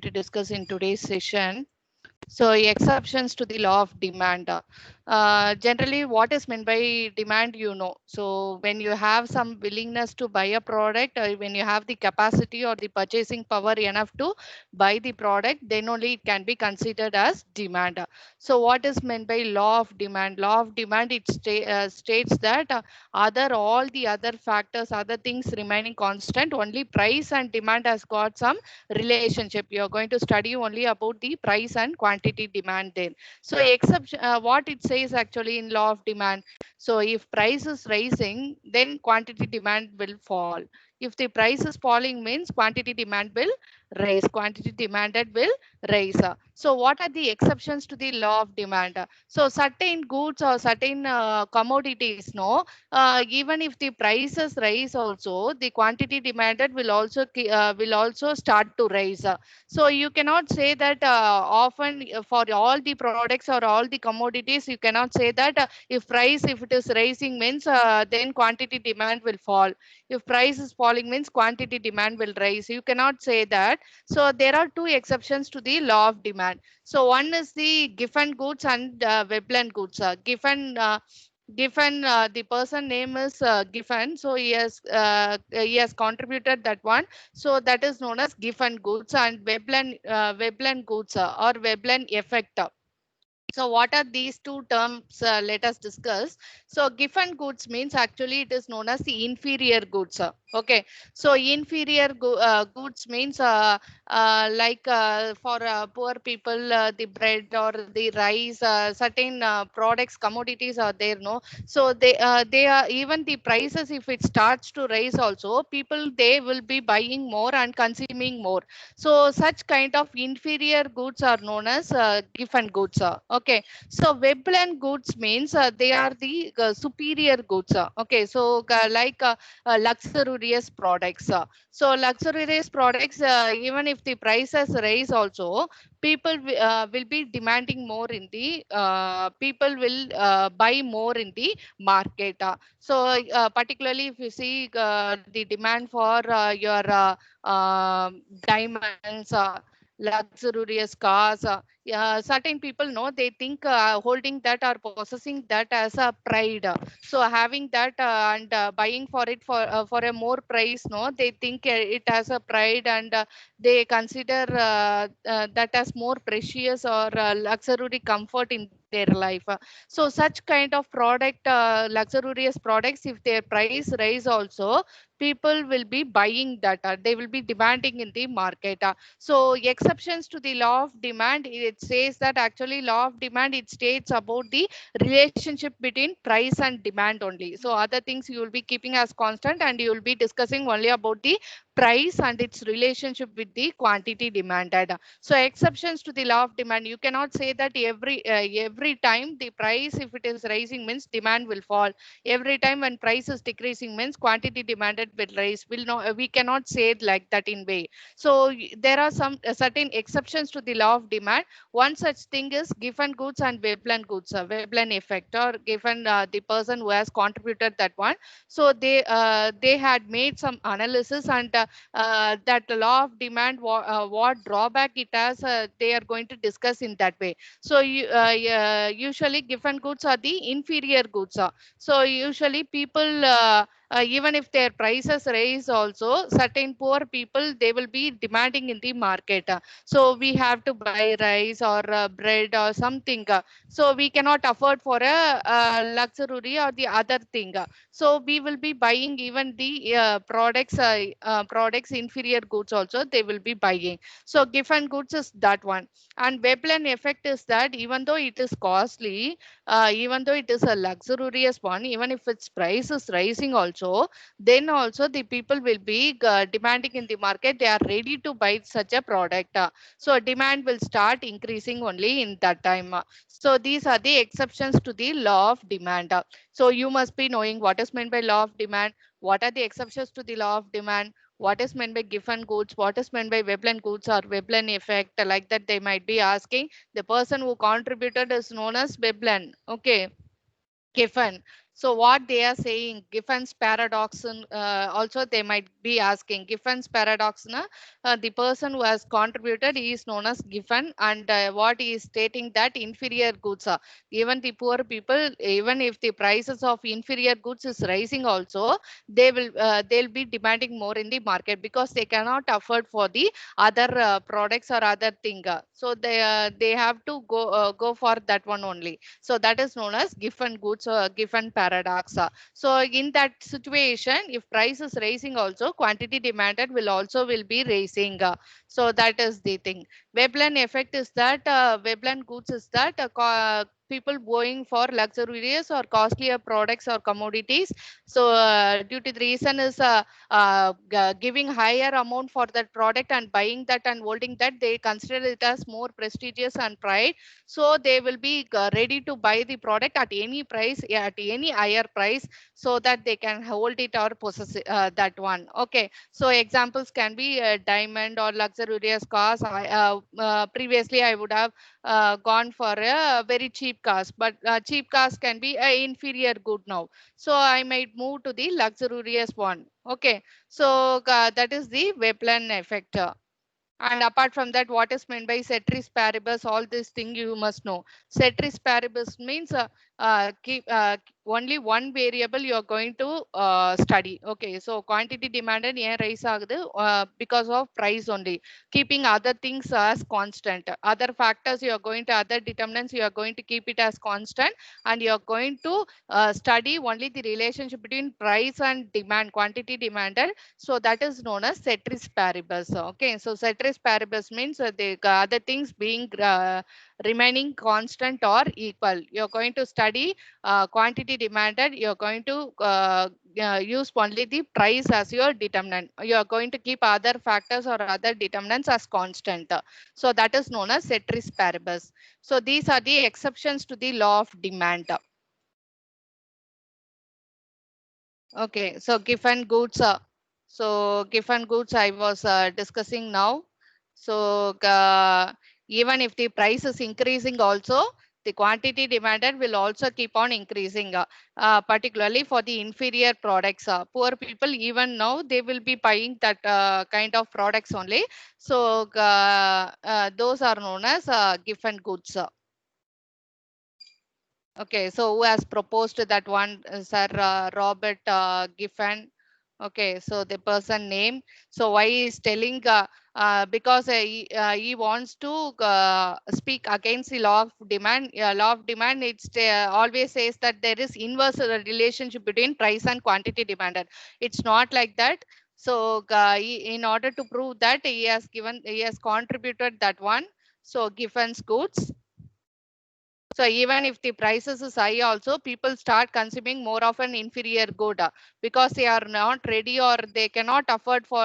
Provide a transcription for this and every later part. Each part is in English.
to discuss in today's session. So exceptions to the law of demand. Generally, what is meant by demand, you know. So when you have some willingness to buy a product, or when you have the capacity or the purchasing power enough to buy the product, then only it can be considered as demand. So what is meant by law of demand? Law of demand, it states that other all the other factors, other things remaining constant, only price and demand has got some relationship. You are going to study only about the price and quantity demand there. So exception, what it says actually in law of demand. So if price is rising, then quantity demand will fall. If the price is falling, means quantity demand will rise. Quantity demanded will rise. So what are the exceptions to the law of demand? So certain goods or certain commodities, no, even if the prices rise also, the quantity demanded will also start to rise. So you cannot say that often for all the products or all the commodities, you cannot say that if it is rising means then quantity demand will fall. If price is falling means quantity demand will rise. You cannot say that. So there are two exceptions to the law of demand. So one is the given goods and Veblen goods. Giffen, the person name is Giffen, so he has contributed that one. So that is known as Giffen goods and Veblen goods or Veblen effect. So what are these two terms? Let us discuss. So given goods means actually it is known as the inferior goods. Okay. So inferior goods means like for poor people, the bread or the rice, certain products, commodities are there. No. So they are even the prices. If it starts to rise, also people they will be buying more and consuming more. So such kind of inferior goods are known as given goods. Okay. So Veblen goods means they are the superior goods. Okay. So luxurious products. So luxurious products, even if the prices rise also, people will be demanding more in the people will buy more in the market. Particularly if you see the demand for your diamonds, luxurious cars. Certain people know they think holding that or possessing that as a pride. So having that and buying for it for a more price, no, they think it as a pride and they consider that as more precious or luxury comfort in their life. So such kind of product, luxurious products, if their price rise also, people will be buying that. They will be demanding in the market. So exceptions to the law of demand, it says that actually law of demand, it states about the relationship between price and demand only. So other things you will be keeping as constant and you will be discussing only about the price and its relationship with the quantity demanded. So exceptions to the law of demand, you cannot say that every time the price if it is rising means demand will fall. Every time when price is decreasing means quantity demanded will rise. Will not, we cannot say it like that in way. So there are some certain exceptions to the law of demand. One such thing is given goods and Veblen goods, Veblen effect, or given the person who has contributed that one. So they had made some analysis and that the law of demand, what drawback it has, they are going to discuss in that way. So usually given goods are the inferior goods. So usually people even if their prices rise also, certain poor people they will be demanding in the market. So we have to buy rice or bread or something. So we cannot afford for a luxury or the other thing. So we will be buying even the products inferior goods also they will be buying. So given goods is that one. And Veblen effect is that even though it is costly, even though it is a luxurious one, even if its price is rising also, then also the people will be demanding in the market. They are ready to buy such a product. So demand will start increasing only in that time. So these are the exceptions to the law of demand. So you must be knowing what is meant by law of demand, what are the exceptions to the law of demand, what is meant by given goods, what is meant by Veblen goods or Veblen effect, like that they might be asking. The person who contributed is known as Veblen. Okay. Giffen. So what they are saying, Giffen's paradox, also they might be asking Giffen's paradox. The person who has contributed is known as Giffen, and what he is stating that inferior goods are, even the poor people, even if the prices of inferior goods is rising also, they'll be demanding more in the market because they cannot afford for the other products or other thing. So they have to go for that one only. So that is known as Giffen goods or Giffen paradox. So in that situation, if price is rising also, quantity demanded will be raising. So that is the thing. Veblen effect is that Veblen goods is that people going for luxurious or costlier products or commodities. So due to the reason is giving higher amount for that product and buying that and holding that, they consider it as more prestigious and pride. So they will be ready to buy the product at any price, at any higher price, so that they can hold it or possess that one. Okay, so examples can be diamond or luxurious cars. Previously I would have gone for a very cheap cars, but cheap cars can be a inferior good now, so I might move to the luxurious one. Okay, so that is the Veblen effect. And apart from that, what is meant by ceteris paribus? All this thing you must know. Ceteris paribus means keep only one variable you are going to study. Okay, so quantity demanded rise because of price only. Keeping other things as constant. Other factors you are going to, other determinants you are going to keep it as constant, and you are going to study only the relationship between price and demand, quantity demanded. So that is known as ceteris paribus. Okay, so ceteris paribus means the other things being remaining constant or equal. You're going to study quantity demanded. You're going to use only the price as your determinant. You're going to keep other factors or other determinants as constant. So that is known as ceteris paribus. So these are the exceptions to the law of demand. Okay, so Giffen goods. So Giffen goods I was discussing now. So even if the price is increasing also, the quantity demanded will also keep on increasing, particularly for the inferior products. Poor people even now they will be buying that kind of products only. So those are known as Giffen goods. Okay, so who has proposed that one? Sir Robert Giffen. Okay, so the person name. So why he is telling? Because he wants to speak against the law of demand. Law of demand, it's always says that there is inverse relationship between price and quantity demanded. It's not like that. So in order to prove that, he has contributed that one. So Giffen's goods. So even if the prices is high also, people start consuming more of an inferior good because they are not ready or they cannot afford for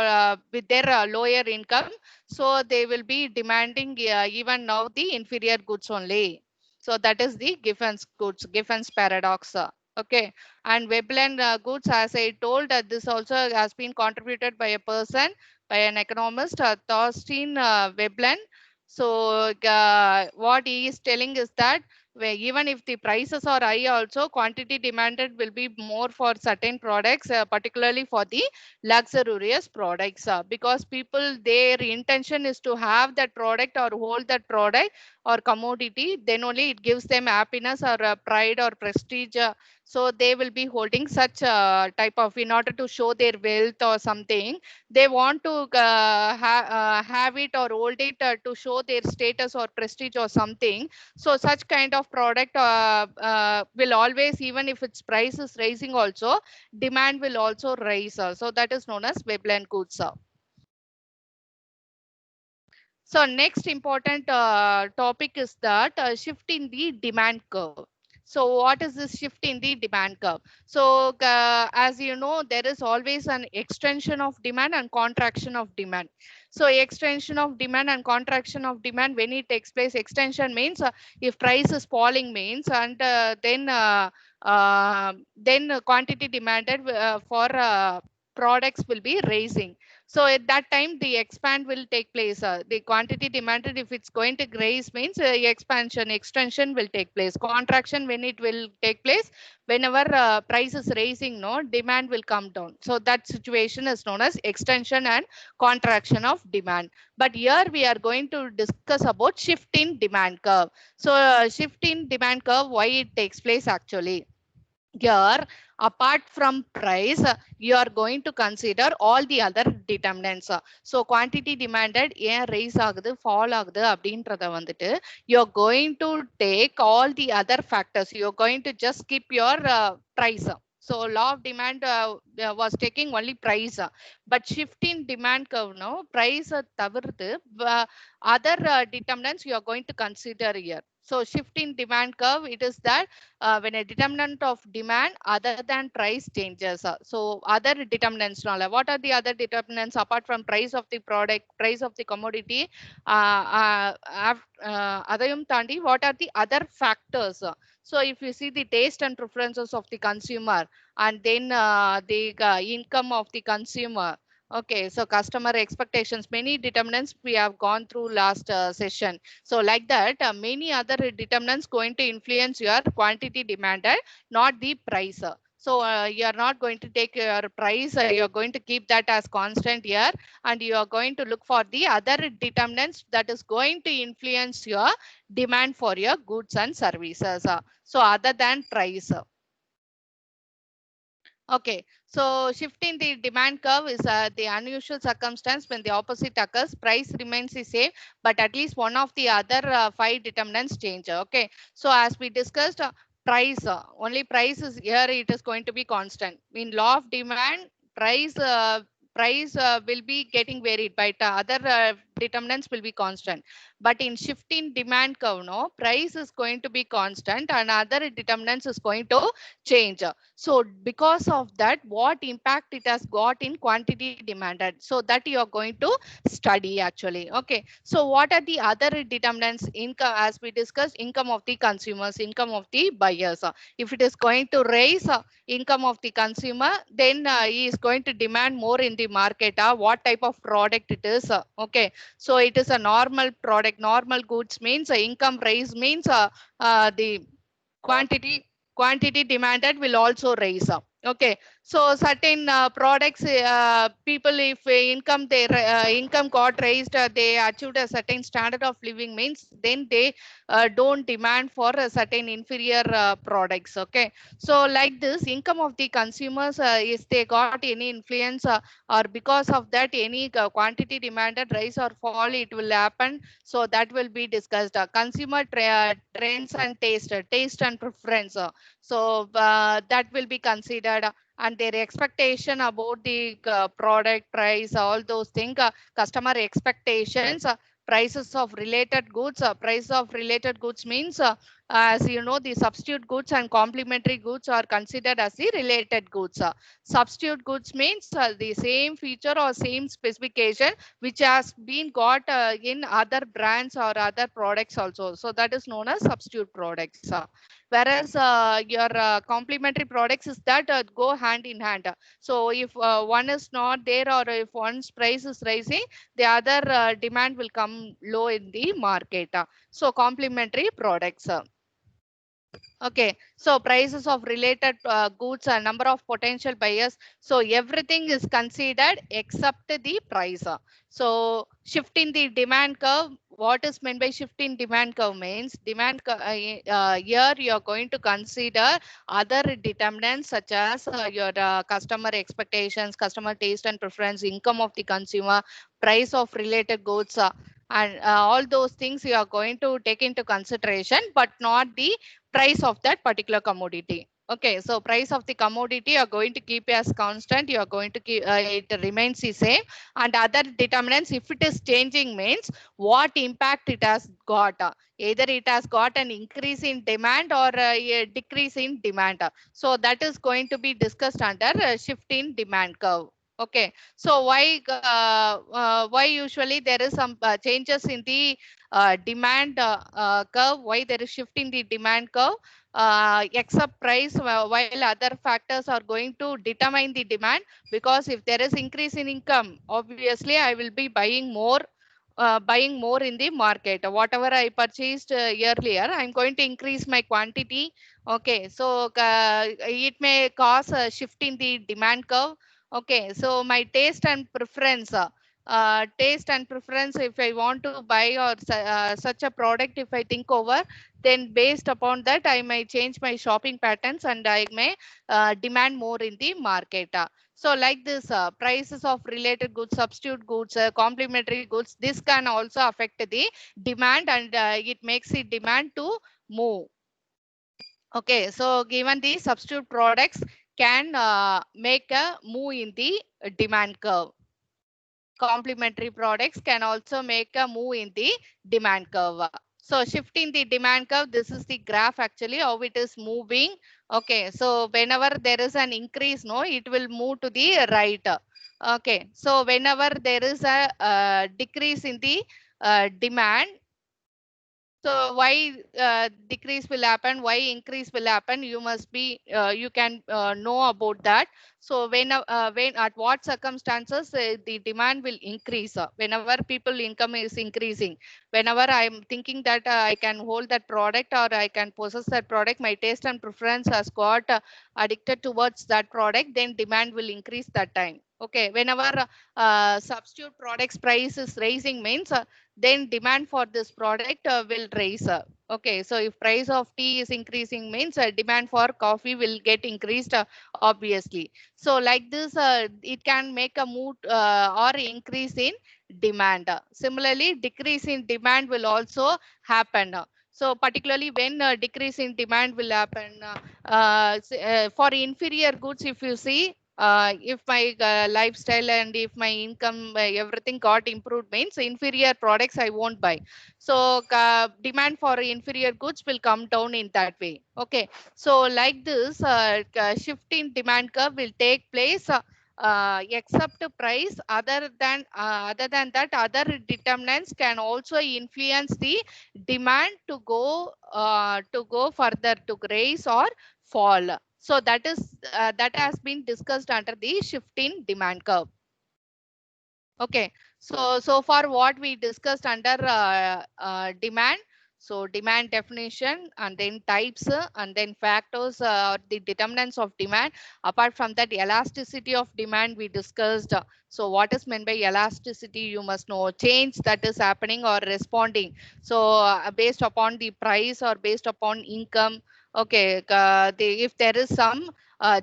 with their lower income. So they will be demanding even now the inferior goods only. So that is the Giffen's goods, Giffen's paradox. Okay, and Veblen goods, as I told, this also has been contributed by a person, by an economist, Thorstein Veblen. So what he is telling is that where even if the prices are high also, quantity demanded will be more for certain products, particularly for the luxurious products, because people, their intention is to have that product or hold that product or commodity, then only it gives them happiness or pride or prestige. So they will be holding such type of, in order to show their wealth or something, they want to have it or hold it to show their status or prestige or something. So such kind of product will always, even if its price is rising also, demand will also rise. So that is known as Veblen goods. So next important topic is that shift in the demand curve. So what is this shift in the demand curve? So as you know, there is always an extension of demand and contraction of demand. So extension of demand and contraction of demand, when it takes place, extension means if price is falling means, and then quantity demanded for products will be raising. So at that time, the expand will take place. The quantity demanded, if it's going to rise, means expansion, extension will take place. Contraction, when it will take place, whenever price is raising, no, demand will come down. So that situation is known as extension and contraction of demand. But here we are going to discuss about shift in demand curve. So shift in demand curve, why it takes place actually. Here, apart from price, you are going to consider all the other determinants. So quantity demanded ஏன் rice ஆகுது fall ஆகுது அப்படின்றத வந்துட்டு you're going to take all the other factors. You're going to just keep your price. So law of demand was taking only price, but shifting demand curve, no, price தவிர்த்து other determinants you are going to consider here. So shifting demand curve, it is that when a determinant of demand other than price changes. So other determinants, what are the other determinants apart from price of the product, price of the commodity? Adayum Tandi, what are the other factors? So if you see the taste and preferences of the consumer, and then the income of the consumer. Okay, so customer expectations, many determinants we have gone through last session. So like that, many other determinants going to influence your quantity demanded, not the price. So you are not going to take your price, you are going to keep that as constant here, and you are going to look for the other determinants that is going to influence your demand for your goods and services. So other than price. Okay, so shifting the demand curve is the unusual circumstance when the opposite occurs. Price remains the same, but at least one of the other five determinants change. Okay, so as we discussed, price, only price is here, it is going to be constant. In law of demand, price will be getting varied, but other determinants will be constant. But in shifting demand curve, no, price is going to be constant and other determinants is going to change. So because of that, what impact it has got in quantity demanded? So that you are going to study actually. Okay. So what are the other determinants? Income, as we discussed, income of the consumers, income of the buyers. If it is going to raise income of the consumer, then he is going to demand more in the market. What type of product it is? Okay. So it is a normal product. Normal goods means income rise means the quantity demanded will also rise up. Okay, so certain products, people, if income their income got raised, they achieved a certain standard of living means, then they don't demand for a certain inferior products. Okay, so like this, income of the consumers, is they got any influence, or because of that any quantity demanded rise or fall, it will happen. So that will be discussed. Consumer trends and taste and preference. So that will be considered, and their expectation about the product price, all those things, customer expectations, prices of related goods. Price of related goods means, as you know, the substitute goods and complementary goods are considered as the related goods. Substitute goods means the same feature or same specification which has been got in other brands or other products also. So that is known as substitute products. Whereas your complementary products is that go hand in hand. So if one is not there, or if one's price is rising, the other demand will come low in the market. So complementary products. Okay, so prices of related goods and number of potential buyers. So everything is considered except the price. So shifting the demand curve, what is meant by shifting demand curve means here you are going to consider other determinants such as your customer expectations, customer taste and preference, income of the consumer, price of related goods, and all those things you are going to take into consideration, but not the price of that particular commodity. Okay, so price of the commodity you are going to keep as constant. You are going to keep it remains the same, and other determinants, if it is changing, means what impact it has got. Either it has got an increase in demand or a decrease in demand. So that is going to be discussed under shift in demand curve. Okay, so why usually there is some changes in the demand curve? Why there is shift in the demand curve? Except price, while other factors are going to determine the demand. Because if there is increase in income, obviously I will be buying more in the market. Whatever I purchased earlier, I'm going to increase my quantity. Okay, so it may cause a shift in the demand curve. Okay, so my taste and preference, if I want to buy or such a product, if I think over, then based upon that, I may change my shopping patterns and I may demand more in the market. So like this, prices of related goods, substitute goods, complementary goods, this can also affect the demand and it makes the demand to move. Okay, so given the substitute products can make a move in the demand curve. Complementary products can also make a move in the demand curve. So shifting the demand curve, this is the graph actually how it is moving. Okay, so whenever there is an increase, no, it will move to the right. Okay, so whenever there is a decrease in the demand, so why decrease will happen, why increase will happen, you must be, you can know about that. So when at what circumstances the demand will increase, whenever people income is increasing, whenever I'm thinking that I can hold that product or I can possess that product, my taste and preference has got addicted towards that product, then demand will increase that time. Okay, whenever substitute products price is raising means then demand for this product will raise. Okay, so if price of tea is increasing means demand for coffee will get increased, obviously. So like this, it can make a move or increase in demand. Similarly, decrease in demand will also happen. So particularly when decrease in demand will happen, for inferior goods, if you see, if my lifestyle and if my income, everything got improved means inferior products I won't buy. So demand for inferior goods will come down in that way. Okay, so like this, shift in demand curve will take place. Except price, other than that, other determinants can also influence the demand to go further, to raise or fall. So that has been discussed under the shift in demand curve. Okay, so far what we discussed under demand. So demand definition and then types and then factors or the determinants of demand. Apart from that, elasticity of demand we discussed. So what is meant by elasticity? You must know change that is happening or responding. So based upon the price or based upon income. Okay, if there is some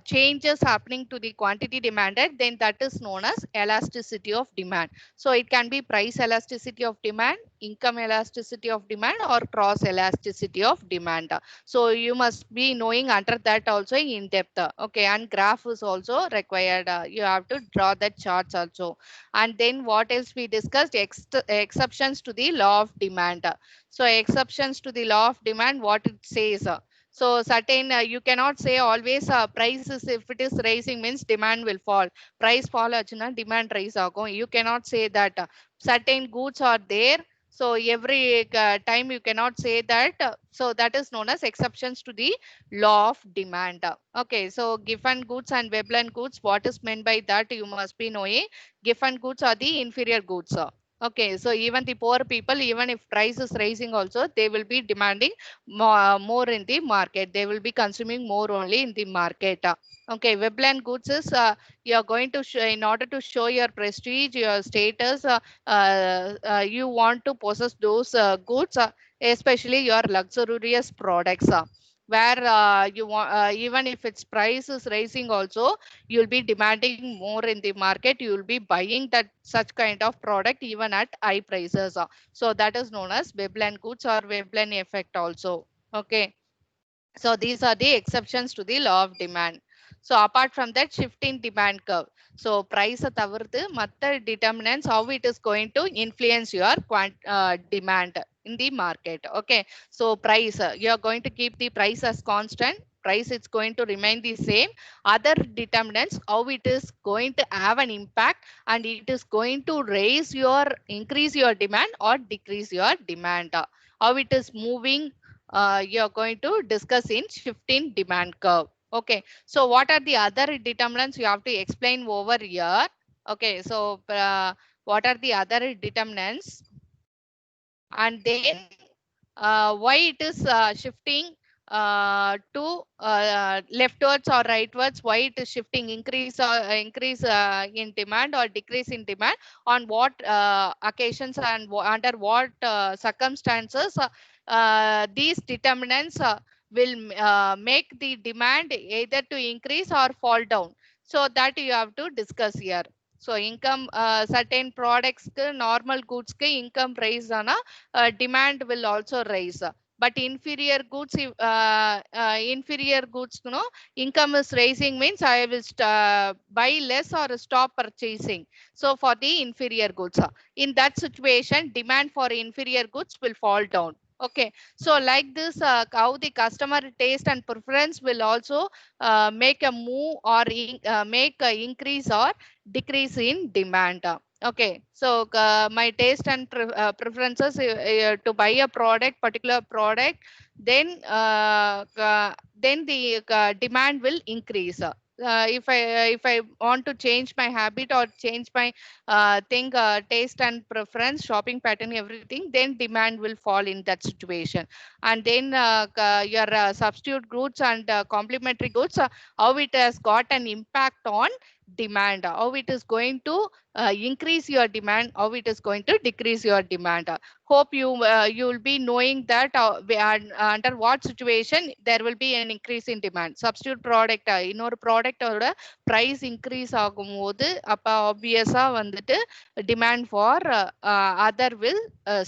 changes happening to the quantity demanded, then that is known as elasticity of demand. So it can be price elasticity of demand, income elasticity of demand, or cross elasticity of demand. So you must be knowing under that also in depth. Okay, and graph is also required. You have to draw that charts also. And then what else we discussed? Exceptions to the law of demand. So exceptions to the law of demand, what it says. So certain, you cannot say always prices, if it is rising means demand will fall. Price fall achuna demand rise agum. You cannot say that. Certain goods are there. So every time you cannot say that. So that is known as exceptions to the law of demand. Okay, so given goods and Veblen goods, what is meant by that you must be knowing. Given goods are the inferior goods. Okay, so even the poor people, even if price is rising also, they will be demanding more in the market. They will be consuming more only in the market. Okay, Veblen goods is you are going to show, in order to show your prestige, your status, you want to possess those goods, especially your luxurious products. Where you want, even if its price is rising also, you'll be demanding more in the market. You will be buying that such kind of product even at high prices. So that is known as Veblen goods or Veblen effect also. Okay, so these are the exceptions to the law of demand. So apart from that, shifting demand curve. So price தவிர்த்து மற்ற determinants, how it is going to influence your demand in the market. Okay, so price, you are going to keep the price as constant. price is going to remain the same. Other determinants, how it is going to have an impact, and it is going to increase your demand or decrease your demand. How it is moving, you're going to discuss in shifting demand curve. Okay, so what are the other determinants you have to explain over here? Okay, so what are the other determinants? And then why it is shifting to leftwards or rightwards, why it is shifting, increase in demand or decrease in demand, on what occasions and under what circumstances these determinants will make the demand either to increase or fall down. So that you have to discuss here. So income, certain products normal goods income rise on demand will also rise. But inferior goods, inferior goods, income is rising means I will buy less or stop purchasing. So for the inferior goods, in that situation, demand for inferior goods will fall down. Okay, so like this, how the customer taste and preference will also make a move or make a increase or decrease in demand. Okay, so my taste and preferences to buy a particular product, then the demand will increase. If I want to change my habit or change my taste and preference, shopping pattern, everything, then demand will fall in that situation. And then your substitute goods and complementary goods, how it has got an impact on demand, how it is going to increase your demand, how it is going to decrease your demand. Hope you will be knowing that under what situation there will be an increase in demand. Substitute product, இன்னொரு product ஓட price increase ஆகும்போது அப்ப obviously வந்துட்டு demand for other will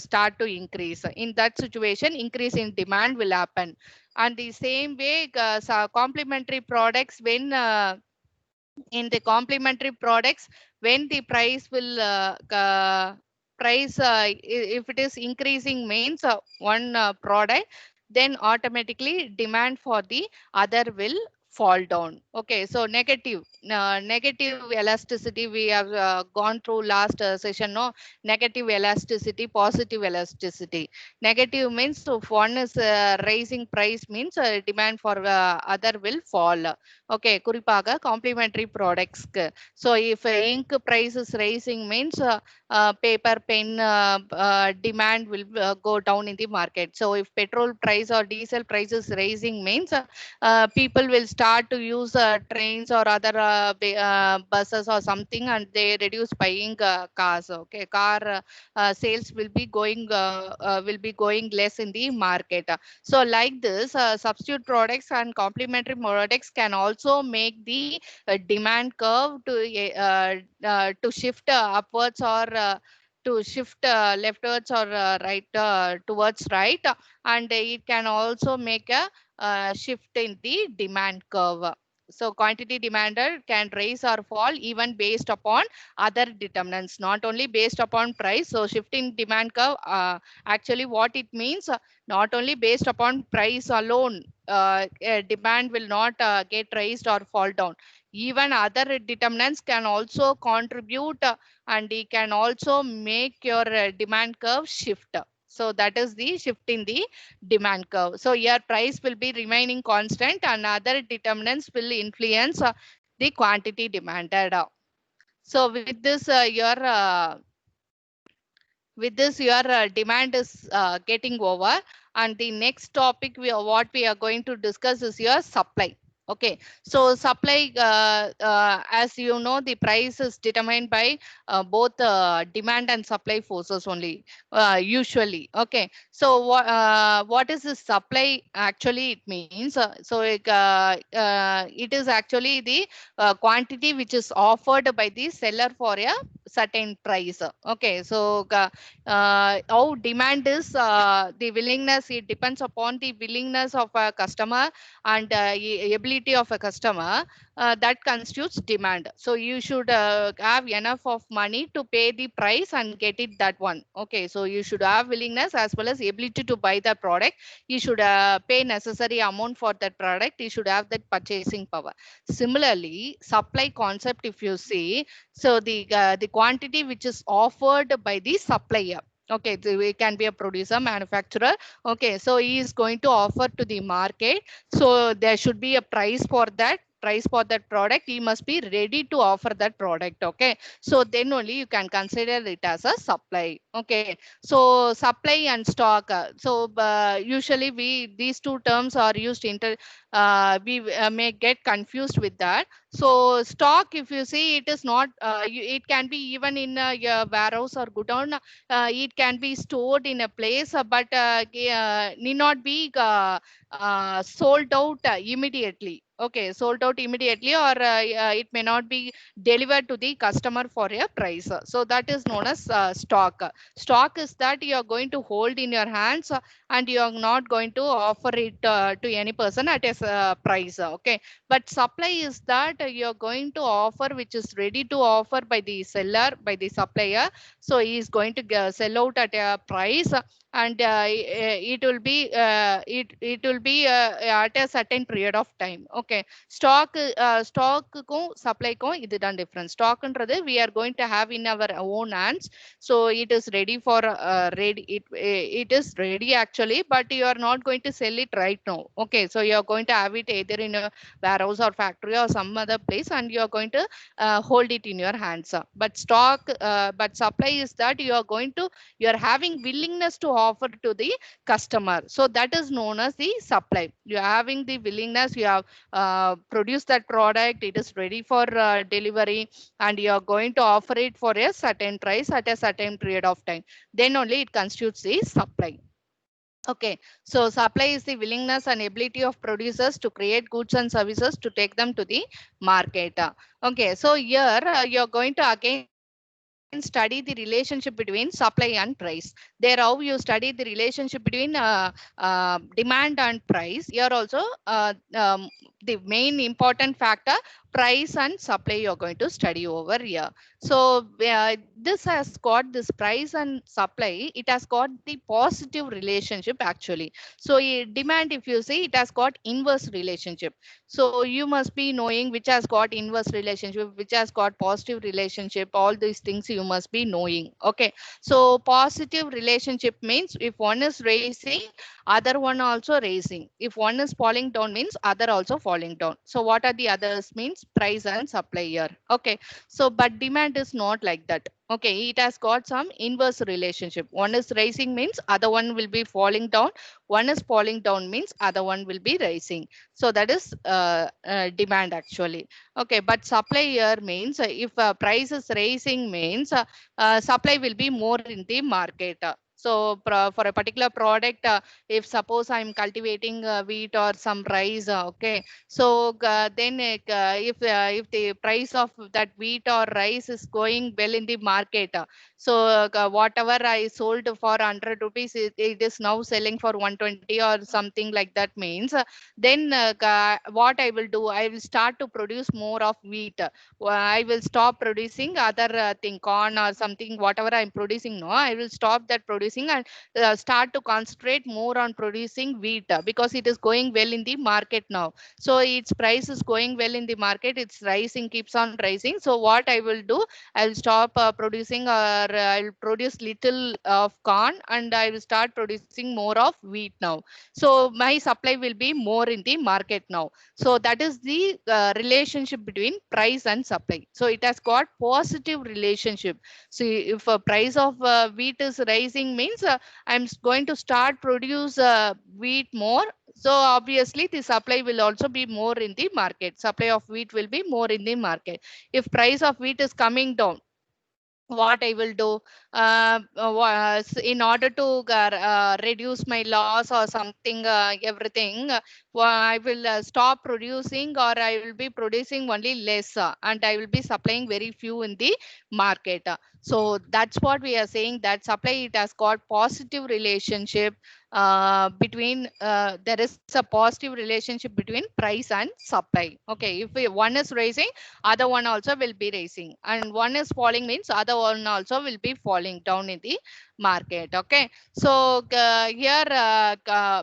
start to increase. In that situation, increase in demand will happen. And the same way, complementary products, when in the complementary products, when the price will if it is increasing means one product, then automatically demand for the other will fall down. Okay, so negative elasticity we have gone through last session. No, negative elasticity, positive elasticity. Negative means if one is raising price means demand for other will fall. Okay, குறிப்பாக complementary products. So if ink price is rising means paper, pen demand will go down in the market. So if petrol price or diesel price is rising means people will start to use trains or other buses or something, and they reduce buying cars. Okay, car sales will be going less in the market. So like this, substitute products and complementary products can also make the demand curve to shift upwards or to shift leftwards or right towards right, and it can also make a shift in the demand curve. So quantity demanded can rise or fall even based upon other determinants, not only based upon price. So shifting demand curve, actually what it means, not only based upon price alone, demand will not get raised or fall down. Even other determinants can also contribute, and it can also make your demand curve shift. So that is the shift in the demand curve. So your price will be remaining constant, and other determinants will influence the quantity demanded. So with this, your demand is getting over, and the next topic what we are going to discuss is your supply. Okay, so supply, as you know, the price is determined by both demand and supply forces only, usually. Okay, so what is the supply? Actually, it means it is actually the quantity which is offered by the seller for a certain price. Okay, so how demand is the willingness, it depends upon the willingness of a customer and ability of a customer, that constitutes demand. So you should have enough of money to pay the price and get it, that one. Okay, so you should have willingness as well as ability to buy the product. You should pay necessary amount for that product. You should have that purchasing power. Similarly, supply concept, if you see, so the quantity which is offered by the supplier. Okay, so it can be a producer, manufacturer. Okay, so he is going to offer to the market. So there should be a price for that product. He must be ready to offer that product. Okay, so then only you can consider it as a supply. Okay, so supply and stock. So usually these two terms are used we may get confused with that. So stock, if you see, it is not, it can be even in your warehouse or godown. It can be stored in a place, but need not be sold out immediately. Okay, sold out immediately, or it may not be delivered to the customer for a price. So that is known as stock. Stock is that you are going to hold in your hands, and you are not going to offer it to any person at a price. Okay, but supply is that you are going to offer, which is ready to offer by the seller, by the supplier. So he is going to sell out at a price, and it will be at a certain period of time. Okay, stock க்கும் supply க்கும் இதுதான் difference. Stockன்றது we are going to have in our own hands. So it is ready for it is ready actually, but you are not going to sell it right now. Okay, so you are going to have it either in a warehouse or factory or some other place, and you are going to hold it in your hands. But supply is that you are having willingness to offer to the customer. So that is known as the supply. You are having the willingness, you have produced that product, it is ready for delivery, and you are going to offer it for a certain price at a certain period of time. Then only it constitutes the supply. Okay, so supply is the willingness and ability of producers to create goods and services to take them to the market. Okay, so here you're going to again study the relationship between supply and price. There, how you study the relationship between demand and price. Here also, the main important factor, price and supply, you're going to study over here. So this has got this price and supply, it has got the positive relationship actually. So demand, if you see, it has got inverse relationship. So you must be knowing which has got inverse relationship, which has got positive relationship. All these things you must be knowing. Okay, so positive relationship means if one is raising, other one also raising. If one is falling down means other also falling down. So what are the others means price and supply here. Okay, so but demand is not like that. Okay, it has got some inverse relationship. One is rising means other one will be falling down. One is falling down means other one will be rising. So that is demand actually. Okay, but supply here means if price is rising means supply will be more in the market. So for a particular product, if suppose I'm cultivating wheat or some rice, okay, so then if the price of that wheat or rice is going well in the market, so whatever I sold for 100 rupees, it is now selling for 120 or something like that means, then what I will do, I will start to produce more of wheat. I will stop producing other thing, corn or something, whatever I'm producing now, I will stop that producing and start to concentrate more on producing wheat because it is going well in the market now. So its price is going well in the market, it's rising, keeps on rising. So what I will do, I will stop producing, or I'll produce little of corn and I will start producing more of wheat now. So my supply will be more in the market now. So that is the relationship between price and supply. So it has got positive relationship. So if a price of wheat is rising means I'm going to start produce wheat more. So obviously the supply will also be more in the market. Supply of wheat will be more in the market. If price of wheat is coming down, what I will do in order to reduce my loss or something, everything, I will stop producing, or I will be producing only less, and I will be supplying very few in the market. So that's what we are saying, that supply, it has got positive relationship between there is a positive relationship between price and supply. Okay, if one is raising, other one also will be raising, and one is falling means other one also will be falling down in the market. Okay, so here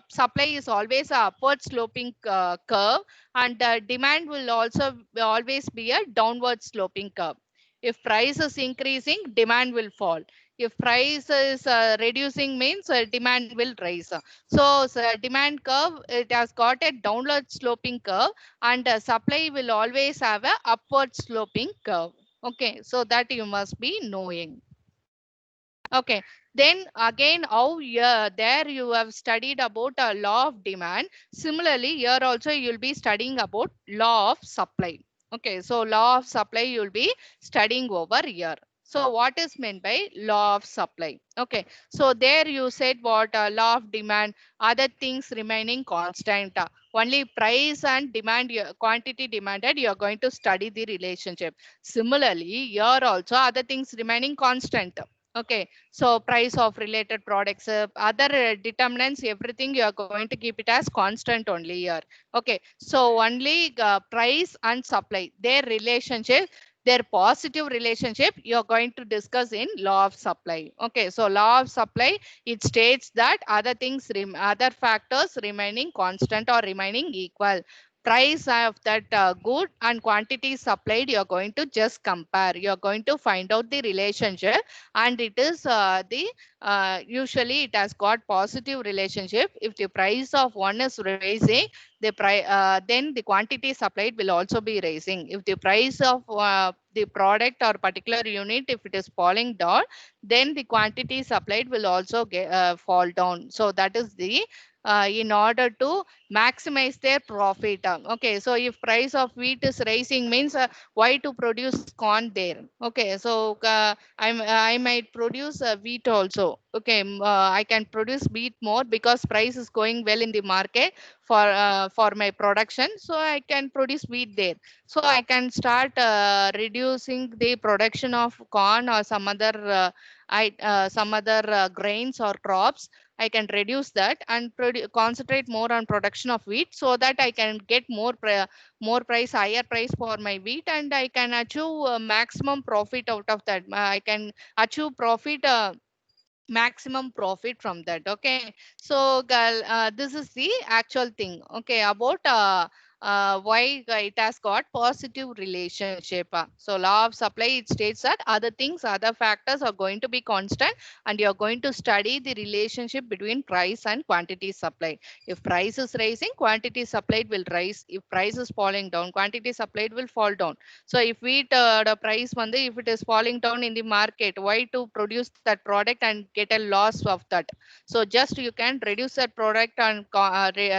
supply is always a upward sloping curve, and demand will also always be a downward sloping curve. If price is increasing, demand will fall. If price is reducing means demand will rise. So demand curve, it has got a downward sloping curve, and supply will always have a upward sloping curve. Okay, so that you must be knowing. Okay, then again, how there you have studied about a law of demand. Similarly, here also you'll be studying about law of supply. Okay, so law of supply you'll be studying over here. So what is meant by law of supply? Okay, so there you said what law of demand, other things remaining constant. Only price and demand, quantity demanded, you are going to study the relationship. Similarly, here also other things remaining constant. Okay, so price of related products, other determinants, everything you are going to keep it as constant only here. Okay, so only price and supply, their relationship, their positive relationship, you are going to discuss in law of supply. Okay, so law of supply, it states that other things, other factors remaining constant or remaining equal. Price of that good and quantity supplied, you are going to just compare. You are going to find out the relationship, and it is the usually it has got positive relationship. If the price of one is raising, the price, then the quantity supplied will also be raising. If the price of the product or particular unit, if it is falling down, then the quantity supplied will also fall down. So that is the in order to maximize their profit. Okay, so if price of wheat is rising means why to produce corn there? Okay, so I might produce wheat also. Okay, I can produce wheat more because price is going well in the market for my production. So I can produce wheat there. So I can start reducing the production of corn or some other some other grains or crops. I can reduce that and concentrate more on production of wheat, so that I can get more price, higher price for my wheat, and I can achieve maximum profit out of that. I can achieve profit, maximum profit from that. Okay, so girl, this is the actual thing. Okay, about why it has got positive relationship. So law of supply, it states that other things, other factors are going to be constant, and you are going to study the relationship between price and quantity supplied. If price is rising, quantity supplied will rise. If price is falling down, quantity supplied will fall down. So if wheat the price if it is falling down in the market, why to produce that product and get a loss of that? So just you can reduce that product and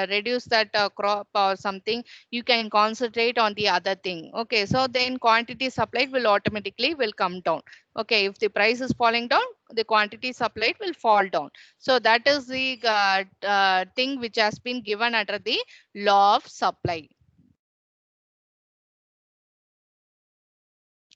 reduce that crop or something. You can concentrate on the other thing. Okay, so then quantity supplied will automatically will come down. Okay, if the price is falling down, the quantity supplied will fall down. So that is the thing which has been given under the law of supply.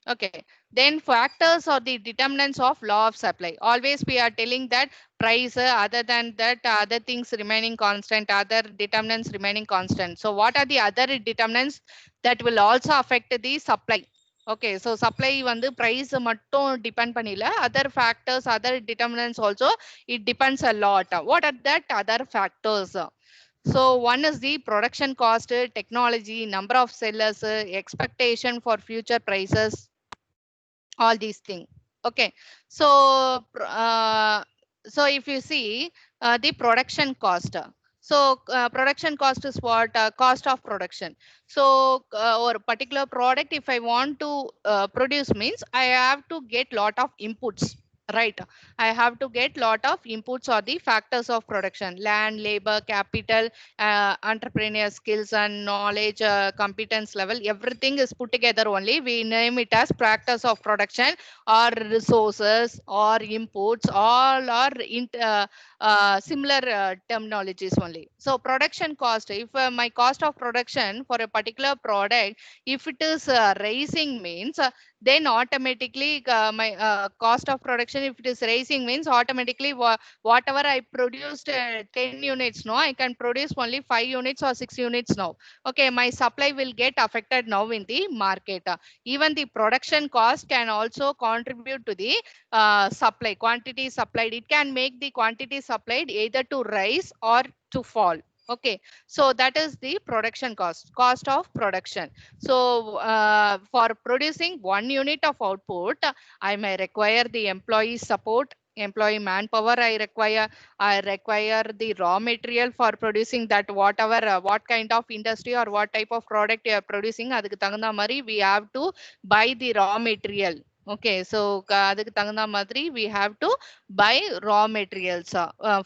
Okay, then factors or the determinants of law of supply. Always we are telling that price, other than that, other things remaining constant, other determinants remaining constant. So what are the other determinants that will also affect the supply? Okay, so supply வந்து price மட்டும் depend பண்ணல, other factors, other determinants also, it depends a lot. What are that other factors? So one is the production cost, technology, number of sellers, expectation for future prices, all these things. Okay, so so if you see the production cost, so production cost is what? Cost of production. So or a particular product, if I want to produce means I have to get lot of inputs. right? I have to get lot of inputs or the factors of production: land, labor, capital, entrepreneur skills and knowledge, competence level, everything is put together. Only we name it as factors of production or resources or inputs. All are similar terminologies only. So production cost, if my cost of production for a particular product, if it is rising means, then automatically my cost of production, if it is rising means, automatically whatever I produced 10 units, no, I can produce only 5 units or 6 units now. Okay, my supply will get affected now in the market. Even the production cost can also contribute to the supply quantity supplied. It can make the quantity supplied either to rise or to fall. Okay, so that is the production cost of production. So for producing 1 unit of output, I may require the employee support, employee manpower. I require the raw material for producing that, whatever what kind of industry or what type of product you are producing. அதுக்கு தகுந்த மாதிரி we have to buy the raw material. Okay, so அதுக்கு தகுந்த மாதிரி we have to buy raw materials.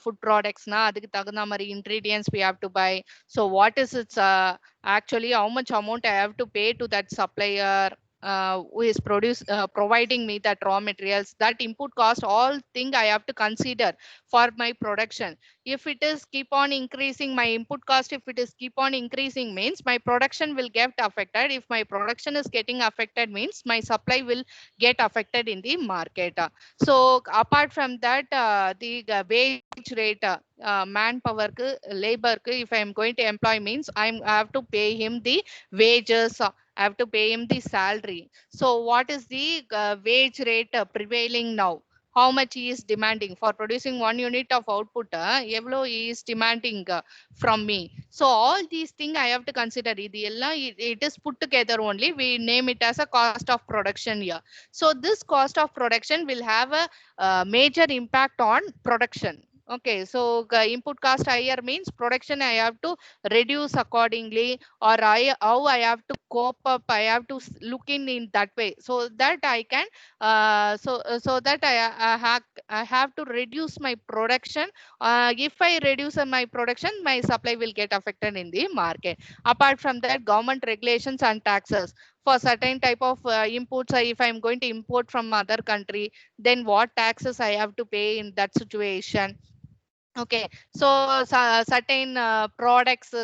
Food products na அதுக்கு தகுந்த மாதிரி ingredients we have to buy. So what is its actually how much amount I have to pay to that supplier who is providing me that raw materials, that input cost, all thing I have to consider for my production. If it is keep on increasing, my input cost, if it is keep on increasing means, my production will get affected. If my production is getting affected means, my supply will get affected in the market. So apart from that, the wage rate, manpower ku, labor ku, if I am going to employ means, I have to pay him the wages. I have to pay him the salary. So what is the wage rate prevailing now? How much he is demanding for producing 1 unit of output? Evlo he is demanding from me. So all these things I have to consider. It is put together only. We name it as a cost of production here. So this cost of production will have a major impact on production. Okay, so input cost higher means production I have to reduce accordingly, or how I have to cope up. I have to look in that way, so that I can so that I have to reduce my production. If I reduce my production, my supply will get affected in the market. Apart from that, government regulations and taxes for certain type of inputs. If I'm going to import from other country, then what taxes I have to pay in that situation. Okay, so certain products,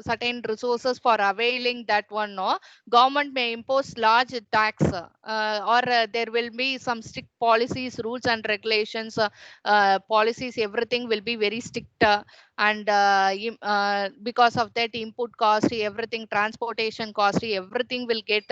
certain resources for availing that one, no, government may impose large tax, or there will be some strict policies, rules and regulations, policies. Everything will be very strict, and because of that, input cost, everything, transportation cost, everything will get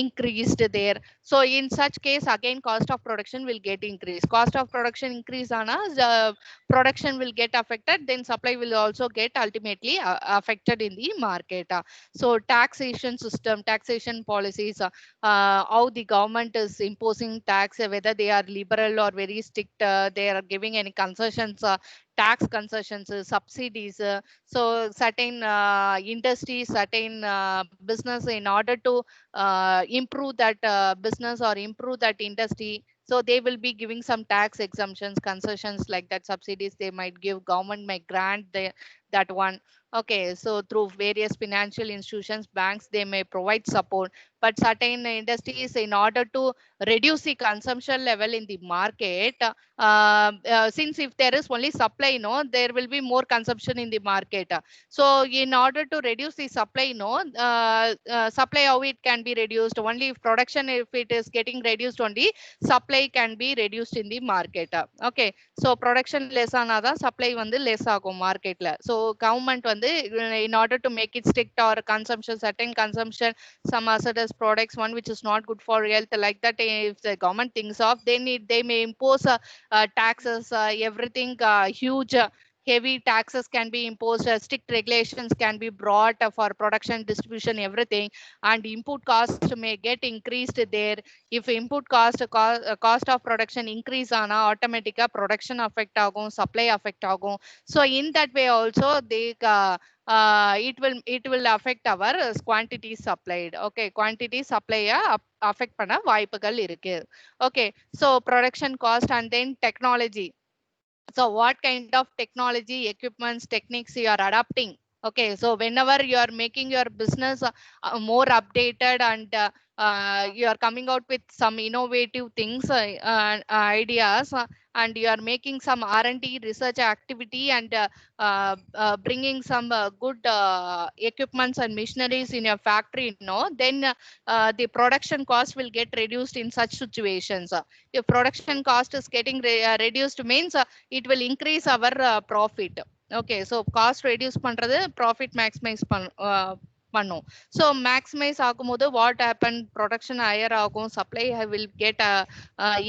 increased there. So in such case, again, cost of production will get increased. Cost of production increase on us, production will get affected, then supply will also get ultimately affected in the market. So taxation system, taxation policies, how the government is imposing tax, whether they are liberal or very strict, they are giving any concessions, tax concessions, subsidies. So certain industries, certain business, in order to improve that business or improve that industry, so they will be giving some tax exemptions, concessions, like that, subsidies they might give. Government might grant that one. Okay, so through various financial institutions, banks, they may provide support. But certain industries, in order to reduce the consumption level in the market, since if there is only supply, no, there will be more consumption in the market. So in order to reduce the supply, no, supply, how it can be reduced? Only if production, if it is getting reduced, only supply can be reduced in the market. Okay, so production less ஆனாதான் supply வந்து less ஆகும் marketல. So government வந்து in order to make it strict, or consumption, certain consumption, some hazardous products, one which is not good for health, like that, if the government thinks of, they may impose taxes, everything huge. heavy taxes can be imposed, strict regulations can be brought for production, distribution, everything, and input cost may get increased there. If input cost of production increase ஆனா automatic production affect ஆகும், supply affect ஆகும். So in that way also they it will affect our quantity supplied. Okay, quantity supply affect பண்ண வாய்ப்புகள் இருக்கு. Okay, so production cost and then technology. So what kind of technology, equipments, techniques you are adapting? Okay, so whenever you are making your business more updated and you are coming out with some innovative things, ideas, and you are making some R&D research activity and bringing some good equipments and machineries in your factory, then the production cost will get reduced in such situations. If production cost is getting reduced means it will increase our profit. Okay, so cost reduce பண்றது profit maximize பண்ணும். So maximize ஆகும்போது what happen, production higher ஆகும், supply will get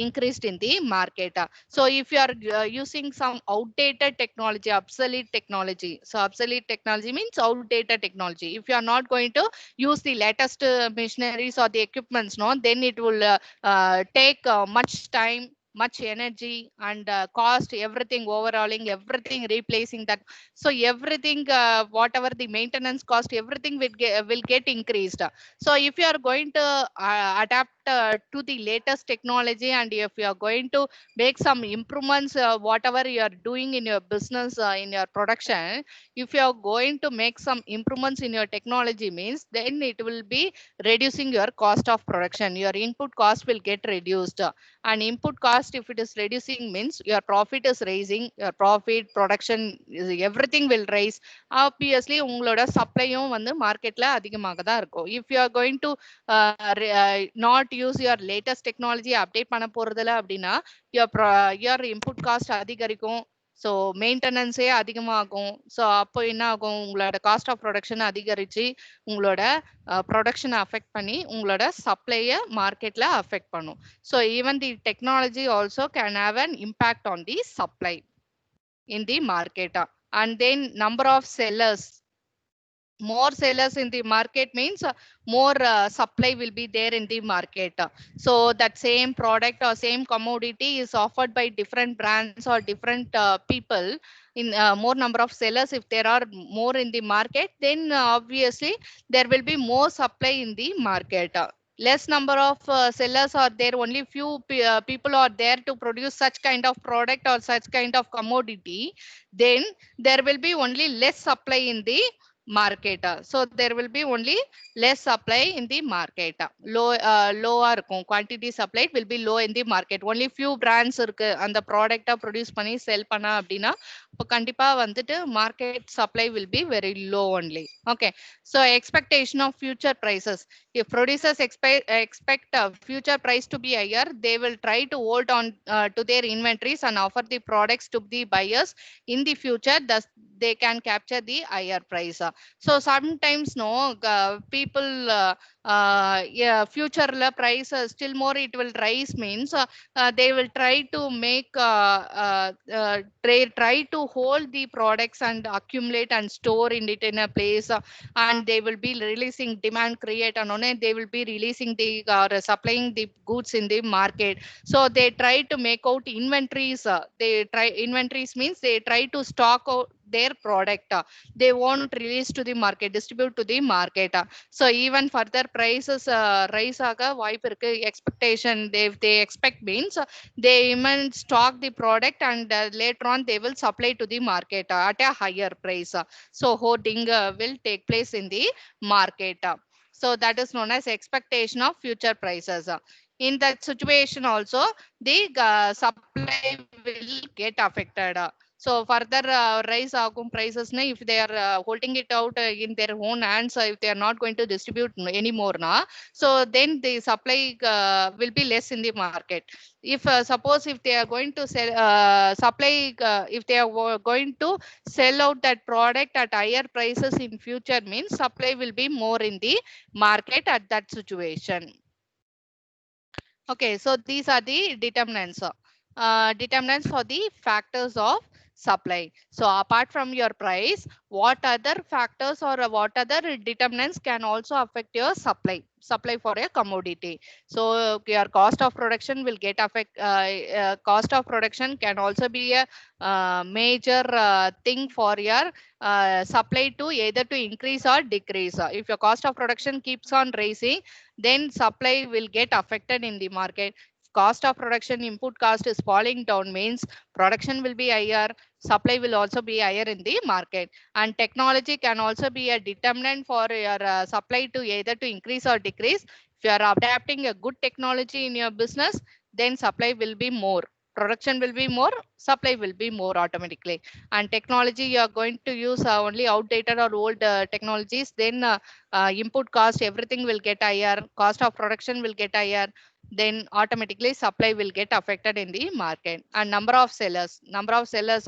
increased in the market. So if you are using some outdated technology, obsolete technology, so obsolete technology means outdated technology. If you are not going to use the latest machineries or the equipments, no, then it will take much time, much energy and cost, everything overhauling, everything replacing that. So everything, whatever the maintenance cost, everything will get increased. So if you are going to adapt to the latest technology, and if you are going to make some improvements, whatever you are doing in your business, in your production, if you are going to make some improvements in your technology means, then it will be reducing your cost of production. Your input cost will get reduced, and input cost if it is reducing means your profit is raising, your profit, production, everything will raise. Obviously உங்களோட சப்ளையும் வந்து மார்க்கெட்ல அதிகமாக தான் இருக்கும். If you are going to not use your latest technology, update பண்ண போறதில்ல அப்படின்னா your input cost அதிகரிக்கும். ஸோ மெயின்டெனன்ஸே அதிகமாகும். ஸோ அப்போ என்ன ஆகும், உங்களோட காஸ்ட் ஆஃப் ப்ரொடக்ஷன் அதிகரிச்சு உங்களோட ப்ரொடக்ஷனை அஃபெக்ட் பண்ணி உங்களோட சப்ளையை மார்க்கெட்ல அஃபெக்ட் பண்ணும். So even the technology also can have an impact on the supply in the market. And then number of sellers, more sellers in the market means more supply will be there in the market. So that same product or same commodity is offered by different brands or different people in more number of sellers. If there are more in the market, then obviously there will be more supply in the market. Less number of sellers are there, only few people are there to produce such kind of product or such kind of commodity, then there will be only less supply in the market. So there will be only less supply in the market. Lower quantity supplied will be low in the market. Only few brands இருக்கு அந்த ப்ராடக்ட்டை produce பண்ணி செல் பண்ணா அப்படின்னா இப்போ கண்டிப்பா வந்துட்டு market supply will be very low only. Okay, so expectation of future prices. If producers expect future price to be higher, they will try to hold on to their inventories and offer the products to the buyers in the future, thus they can capture the higher price. So sometimes no people yeah, future price still more it will rise means they will try to make try to hold the products and accumulate and store in it in a place, and they will be releasing demand create and on it they will be releasing the or supplying the goods in the market. So they try to make out inventories. Inventories means they try to stock out their product. They won't release to the market, distribute to the market. So even further prices rise ஆக வாய்ப்பு இருக்கு. Expectation, they expect means they even stock the product and later on they will supply to the market at a higher price. So hoarding will take place in the market. So that is known as expectation of future prices. In that situation also the supply will get affected. So further rise agum prices na, if they are holding it out in their own hands, if they are not going to distribute anymore na, so then the supply will be less in the market. If suppose if they are going to sell supply if they are going to sell out that product at higher prices in future means supply will be more in the market at that situation. Okay, so these are the determinants. Determinants for the factors of supply. So apart from your price, what other factors or what other determinants can also affect your supply for a commodity? So your cost of production will get affect. Cost of production can also be a major thing for your supply to either to increase or decrease. If your cost of production keeps on rising, then supply will get affected in the market. Cost of production, input cost is falling down, means production will be higher, supply will also be higher in the market. And technology can also be a determinant for your supply to either to increase or decrease. If you are adapting a good technology in your business, then supply will be more, production will be more, supply will be more automatically. And technology, you are going to use only outdated or old technologies, then input cost, everything will get higher, cost of production will get higher, then automatically supply will get affected in the market. And number of sellers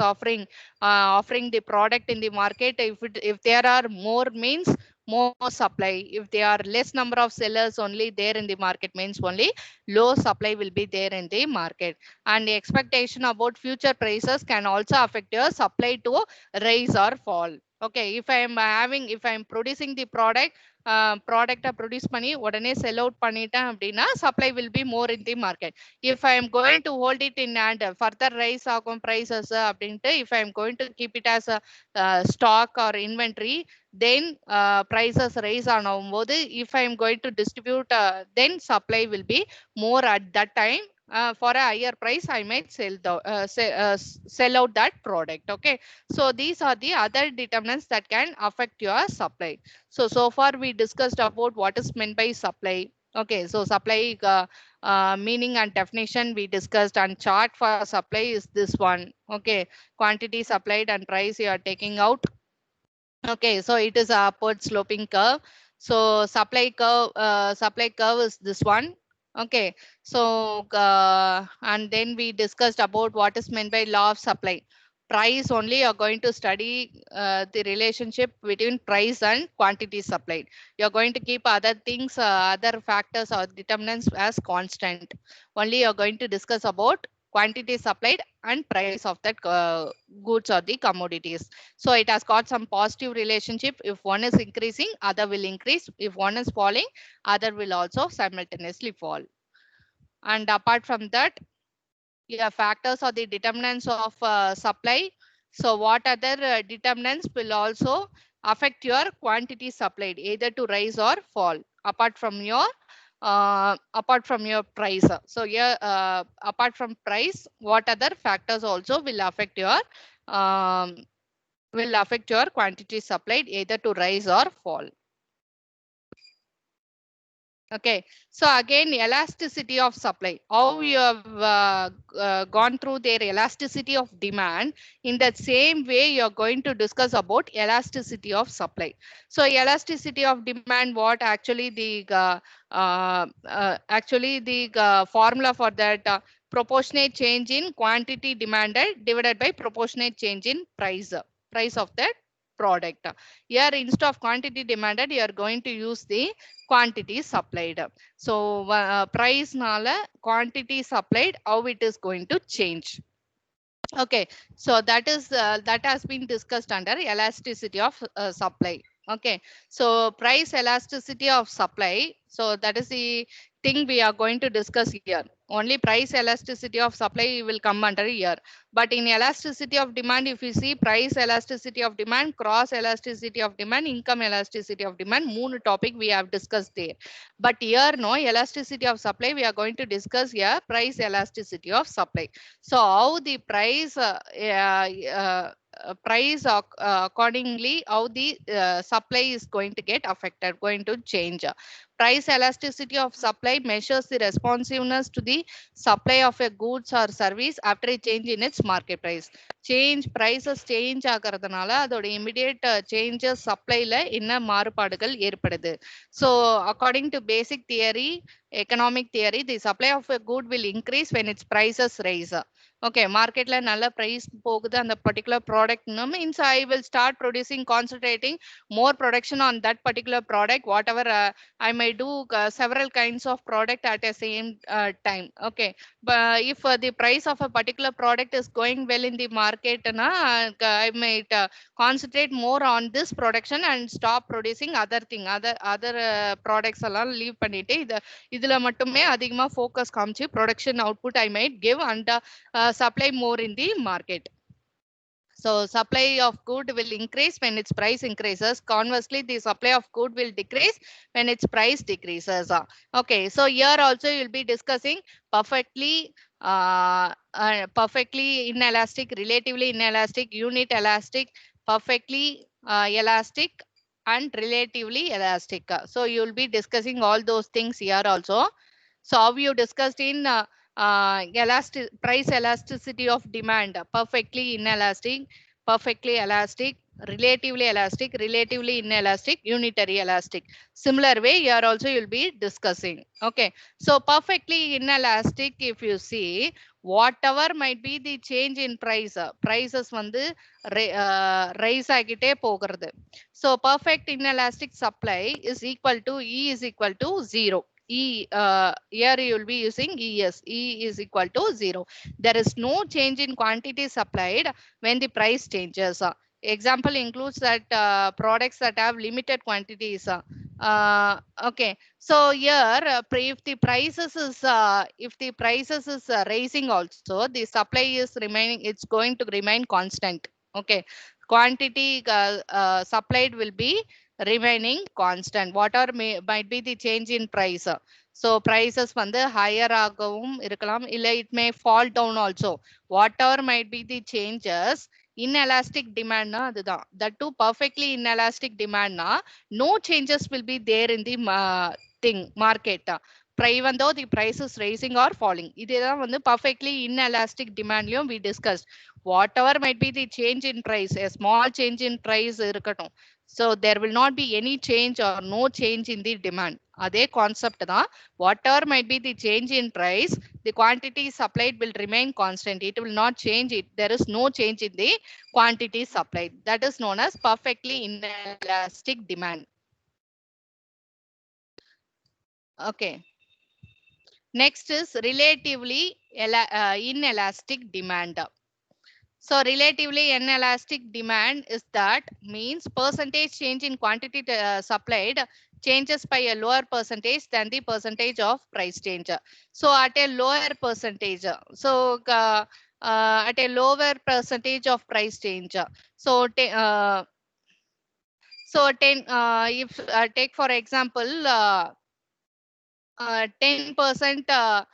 offering the product in the market, if there are more, means more supply. If there are less number of sellers only there in the market, means only low supply will be there in the market. And the expectation about future prices can also affect your supply to rise or fall. Okay, if I am producing the product produce பண்ணி உடனே sell out பண்ணிட்டேன் அப்படின்னா supply will be more in the market. If I am going to hold it in and further rise ஆகும் prices அப்படின்ட்டு, if I am going to keep it as a stock or inventory, then prices rise ஆகும்போது, if I am going to distribute, then supply will be more at that time. For a higher price, I might sell out that product. Okay, so these are the other determinants that can affect your supply. So far we discussed about what is meant by supply. Okay, so supply meaning and definition we discussed, and chart for supply is this one. Okay, quantity supplied and price you are taking out. Okay, so it is a upward sloping curve. So supply curve is this one. Okay, so and then we discussed about what is meant by law of supply. Price only, you're going to study the relationship between price and quantity supplied. You're going to keep other things, other factors or determinants as constant. Only you're going to discuss about quantity supplied and price of that goods or the commodities. So it has got some positive relationship. If one is increasing, other will increase. If one is falling, other will also simultaneously fall. And apart from that, yeah, factors or the determinants of supply. So what other determinants will also affect your quantity supplied, either to rise or fall, apart from your price. So here, apart from price, what other factors also um, will affect your quantity supplied, either to rise or fall. Okay, so again, elasticity of supply. How you have gone through their elasticity of demand, in that same way you are going to discuss about elasticity of supply. So elasticity of demand, what actually the formula for that, proportionate change in quantity demanded divided by proportionate change in price of that product. Here, instead of quantity demanded, you are going to use the quantity supplied. So price nala quantity supplied, how it is going to change. Okay, so that has been discussed under elasticity of supply. Okay, so price elasticity of supply, so that is the thing we are going to discuss here. Only price elasticity of supply will come under here. But in elasticity of demand, if you see price elasticity of demand, cross elasticity of demand, income elasticity of demand, moon topic we have discussed there. But here, no elasticity of supply, we are going to discuss here price elasticity of supply. So how the price accordingly, how the supply is going to get affected, going to change. Price elasticity of supply measures the responsiveness to the supply of a goods or service after a change in its market price. Prices change ஆகிறதுனால அதோட immediate changes supplyல என்ன மாறுபாடுகள் ஏற்படுது. So according to basic theory, economic theory, the supply of a good will increase when its prices rise. Okay, market la nalla price pogudhu and the particular product means I will start producing, concentrating more production on that particular product, whatever I may do several kinds of product at a same time. Okay, but if the price of a particular product is going well in the market na, I might concentrate more on this production and stop producing other products alla leave பண்ணிட்டு இதுல மட்டுமே அதிகமா focus காமிச்சு production output I might give and supply more in the market. So supply of good will increase when its price increases. Conversely, the supply of good will decrease when its price decreases. Okay, so here also you'll be discussing perfectly inelastic, relatively inelastic, unit elastic, perfectly elastic, and relatively elastic. So you'll be discussing all those things here also. So how you discussed in price elasticity of demand, perfectly inelastic, perfectly elastic, relatively inelastic, unitary elastic. Similar way here also you'll be discussing. Okay, so perfectly inelastic, if you see, whatever might be the change in price, prices வந்து rise ஆகிட்டே போகிறது. So perfect inelastic supply is equal to E is equal to 0. Here you will be using ES. E is equal to 0. There is no change in quantity supplied when the price changes. Example includes that products that have limited quantities. Okay, so here if the prices is rising also, the supply is remaining, it's going to remain constant. Okay, quantity supplied will be remaining constant. Whatever might be the change in price. So prices வந்து higher ஆகவும் இருக்கலாம், இல்ல it may fall down also. Whatever might be the changes, inelastic demand na அதுதான். That too perfectly inelastic demand na no changes will be there in the market. Even though the price is rising or falling. இதுதான் வந்து perfectly inelastic demand we discussed. Whatever might be the change in price, a small change in price இருக்கட்டும். So there will not be any change or no change in the demand. அதே concept தான். Whatever might be the change in price, the quantity supplied will remain constant. It will not change it. There is no change in the quantity supplied. That is known as perfectly inelastic demand. Okay. Next is relatively inelastic demand. So relatively inelastic demand is that means percentage change in quantity supplied changes by a lower percentage than the percentage of price change. So at a lower percentage, at a lower percentage of price change. So if take for example 10%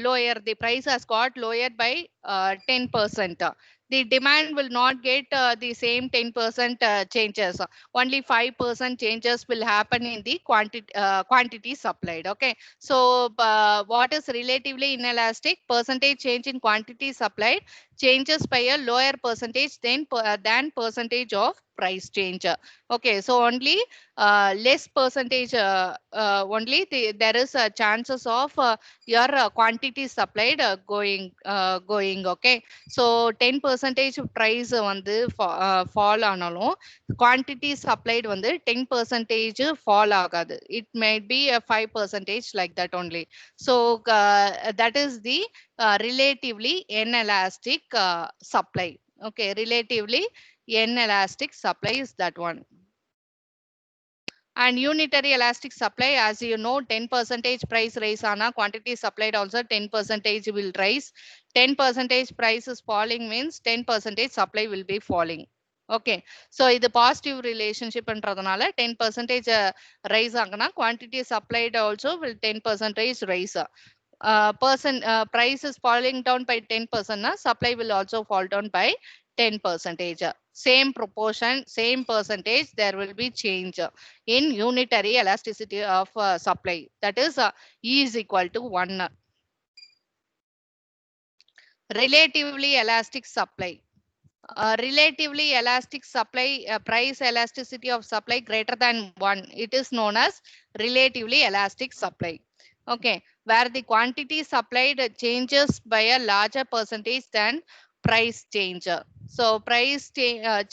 lower, the price has got lowered by 10%. The demand will not get the same 10% changes. Only 5% changes will happen in the quantity supplied. Okay. So what is relatively inelastic? Percentage change in quantity supplied changes by a lower percentage than percentage of price change. Okay. So only less percentage only there is chances of your quantity supplied going. Okay, so 10% price வந்து fall ஆனாலும் quantity supplied வந்து 10% fall ஆகாது. It might be a 5% like that only. So that is the relatively inelastic supply. Okay, relatively inelastic supply is that one. And unitary elastic supply, as you know, 10% price rise ana quantity supplied also 10% will rise. 10% price is falling means 10% supply will be falling. Okay, so இது positive relationship என்றதுனால 10% rise ஆகுனா quantity supplied also will 10% rise. Price is falling down by 10%, na, supply will also fall down by 10%. Same proportion, same percentage, there will be change in unitary elasticity of supply. That is E is equal to 1. Relatively elastic supply. Relatively elastic supply, price elasticity of supply greater than 1. It is known as relatively elastic supply. Okay. where the quantity supplied changes by a larger percentage than price change. So price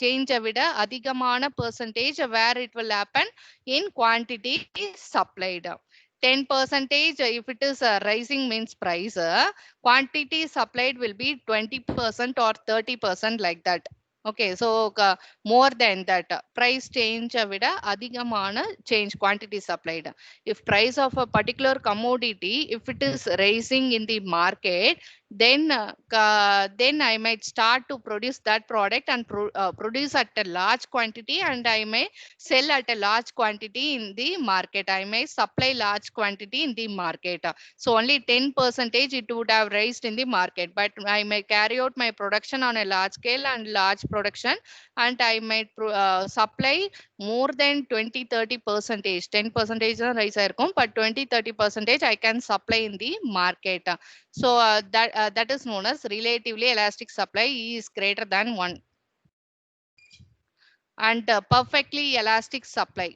change விட அதிகமான percentage where it will happen in quantity supplied. 10 percentage if it is rising means price, quantity supplied will be 20% or 30% like that. Okay, so more than that, price change விட அதிகமான change quantity supplied. If price of a particular commodity, if it is rising in the market, then I might start to produce that product and produce at a large quantity, and I may sell at a large quantity in the market. I may supply large quantity in the market. So only 10 percentage it would have raised in the market, but I may carry out my production on a large scale and large production, and I might supply more than 20-30 percentage. 10 percentage rise ஆயிருக்கும், but 20-30 percentage I can supply in the market. So that is known as relatively elastic supply is greater than 1. And perfectly elastic supply.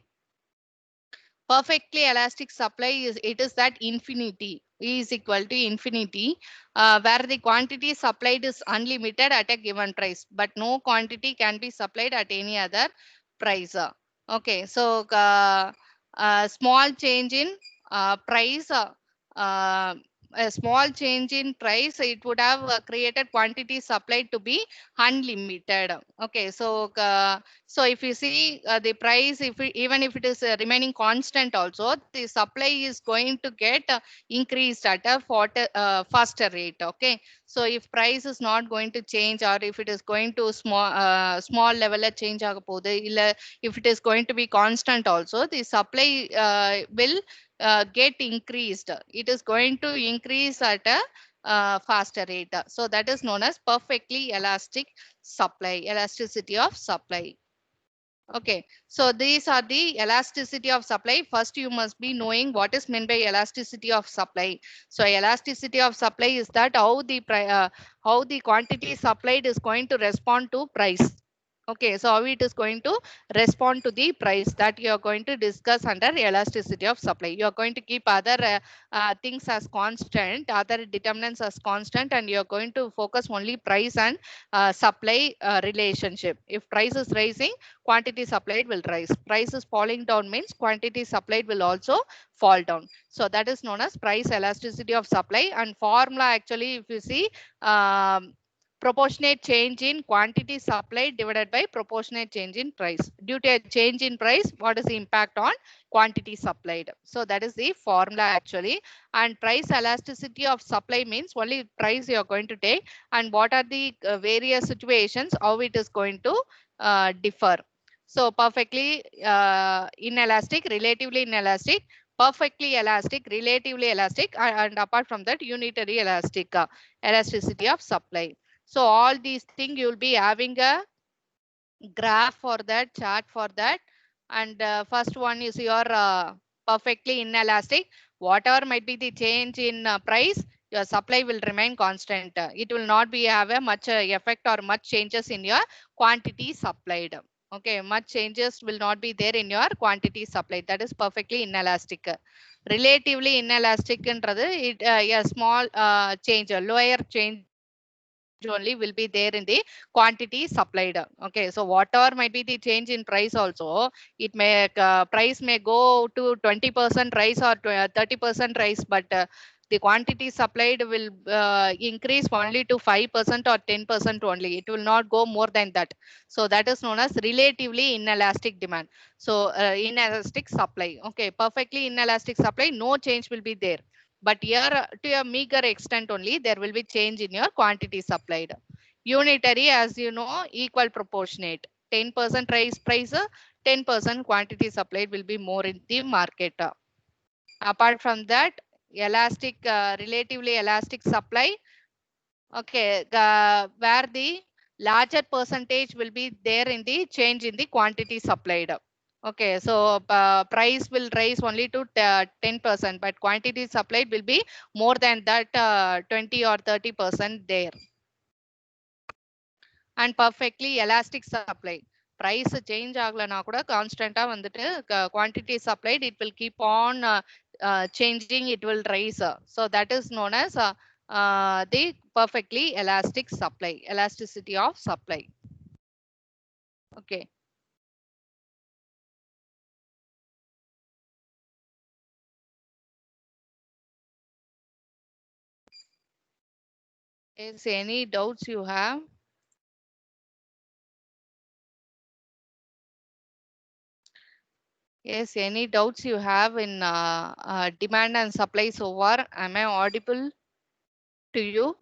Perfectly elastic supply is that infinity is equal to infinity, where the quantity supplied is unlimited at a given price, but no quantity can be supplied at any other price. Okay, so small change in price, uh, a small change in price, it would have created quantity supplied to be unlimited. Okay, so so if you see the price, even if it is remaining constant also, the supply is going to get increased at a faster rate. Okay, so if price is not going to change, or if it is going to small level change if it is going to be constant also, the supply will get increased. It is going to increase at a faster rate. So that is known as perfectly elastic supply, elasticity of supply. Okay, so these are the elasticity of supply. First, you must be knowing what is meant by elasticity of supply. So elasticity of supply is that how the quantity supplied is going to respond to price. Okay, so how it is going to respond to the price, that you are going to discuss under elasticity of supply. You are going to keep other things as constant, other determinants as constant, and you are going to focus only price and supply relationship. If price is rising, quantity supplied will rise. Price is falling down means quantity supplied will also fall down. So that is known as price elasticity of supply. And formula, actually, if you see, proportionate change in quantity supplied divided by proportionate change in price. Due to a change in price, what is the impact on quantity supplied? So that is the formula actually. And price elasticity of supply means only price you are going to take, and what are the various situations, how it is going to differ. So perfectly inelastic, relatively inelastic, perfectly elastic, relatively elastic, and apart from that, unitary elastic, elasticity of supply. So all these things you will be having a graph for that, chart for that. And first one is your perfectly inelastic. Whatever might be the change in price, your supply will remain constant. It will not be have a much effect or much changes in your quantity supplied. Okay, much changes will not be there in your quantity supplied. That is perfectly inelastic. Relatively inelastic it a small change, a lower change only will be there in the quantity supplied. Okay, so whatever might be the change in price also, it may price may go to 20% rise or 30% rise, but the quantity supplied will increase only to 5% or 10% only. It will not go more than that. So that is known as relatively inelastic demand. So inelastic supply. Okay, perfectly inelastic supply, no change will be there. But here to a meager extent only, there will be change in your quantity supplied. Unitary, as you know, equal proportionate. 10% price, 10% quantity supplied will be more in the market. Apart from that, elastic, relatively elastic supply. Okay, where the larger percentage will be there in the change in the quantity supplied. Okay, so price will rise only to 10%, but quantity supplied will be more than that, 20 or 30% there. And perfectly elastic supply. Price change ஆகலனா கூட கான்ஸ்டன்ட்டா வந்துட்டு quantity supplied, it will keep on changing, it will rise. So that is known as the perfectly elastic supply, elasticity of supply. Okay. Is any doubts you have? Yes, any doubts you have in demand and supply so far? Am I audible to you?